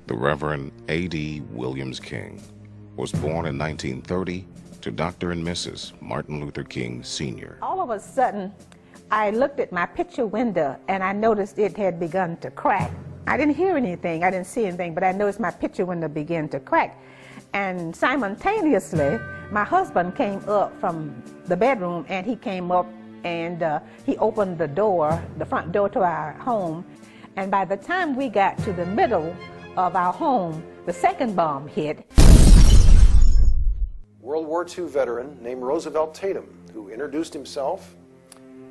The Reverend A.D. Williams King was born in 1930 to Dr. and Mrs. Martin Luther King Sr. All of a sudden, I looked at my picture window and I noticed it had begun to crack. I didn't hear anything, I didn't see anything, but I noticed my picture window began to crack. And simultaneously, my husband came up from the bedroom and he came up and he opened the door, the front door to our home. And by the time we got to the middle of our home, the second bomb hit. World War II veteran named Roosevelt Tatum, who introduced himself,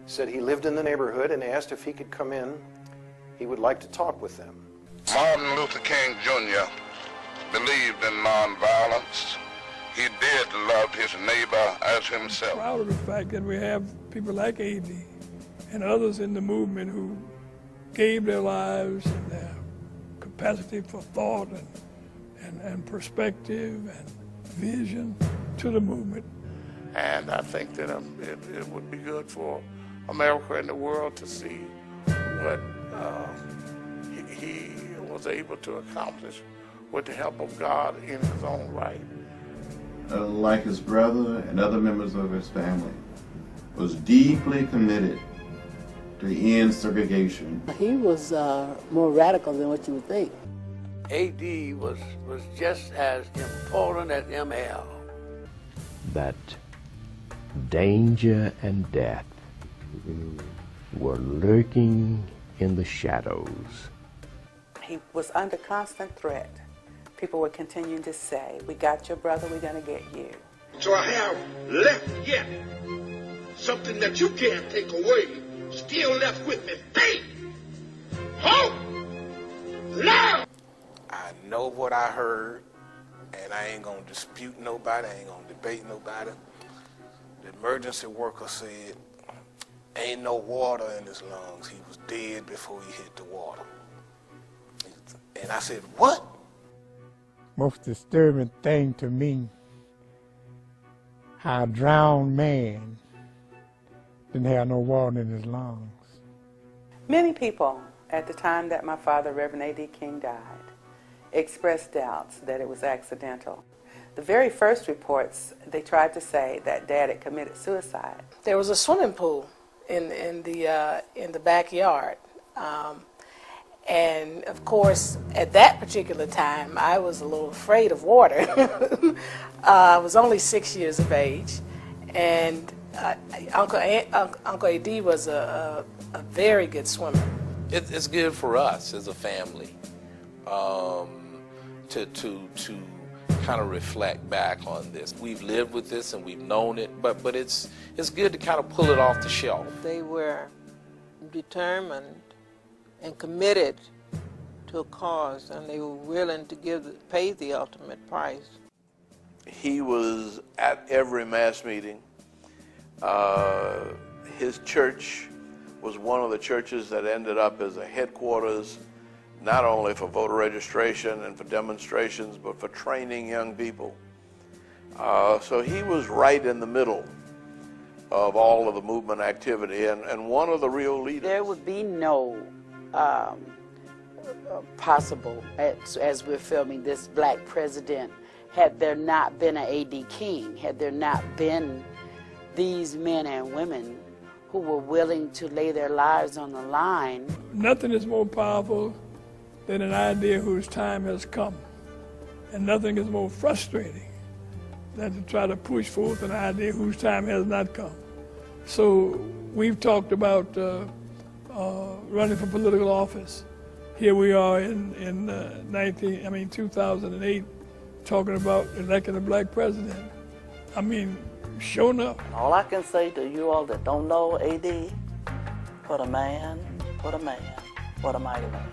said he lived in the neighborhood and asked if he could come in. He would like to talk with them. Martin Luther King Jr. believed in nonviolence. He did love his neighbor as himself. I'm proud of the fact that we have people like A.D. and others in the movement who gave their lives and their capacity for thought and perspective and vision to the movement. And I think that it would be good for America and the world to see what he was able to accomplish with the help of God in his own right. Like his brother and other members of his family, was deeply committed to end segregation. He was more radical than what you would think. A.D. was just as important as M.L. That danger and death were lurking in the shadows. He was under constant threat. People were continuing to say, "We got your brother, we're going to get you." So I have left yet something that you can't take away, still left with me: faith, hope, love. I know what I heard, and I ain't gonna dispute nobody, I ain't gonna debate nobody. The emergency worker said, ain't no water in his lungs. He was dead before he hit the water. And I said, what? Most disturbing thing to me, how a drowned man didn't have no water in his lungs. Many people at the time that my father, Reverend A.D. King, died, expressed doubts that it was accidental. The very first reports, they tried to say that Dad had committed suicide. There was a swimming pool in the backyard. And of course, at that particular time, I was a little afraid of water. I was only 6 years of age, and Uncle A.D. was a very good swimmer. It's good for us as a family to kind of reflect back on this. We've lived with this and we've known it, but it's good to kind of pull it off the shelf. They were determined and committed to a cause, and they were willing to pay the ultimate price. He was at every mass meeting. His church was one of the churches that ended up as a headquarters, not only for voter registration and for demonstrations, but for training young people. So he was right in the middle of all of the movement activity and one of the real leaders. There would be no possible, as we're filming this, black president had there not been an A.D. King, had there not been these men and women who were willing to lay their lives on the line. Nothing is more powerful than an idea whose time has come. And nothing is more frustrating than to try to push forth an idea whose time has not come. So we've talked about running for political office. Here we are in 2008, talking about electing a black president. I mean, sure enough. All I can say to you all that don't know A.D., what a man, what a man, what a mighty man.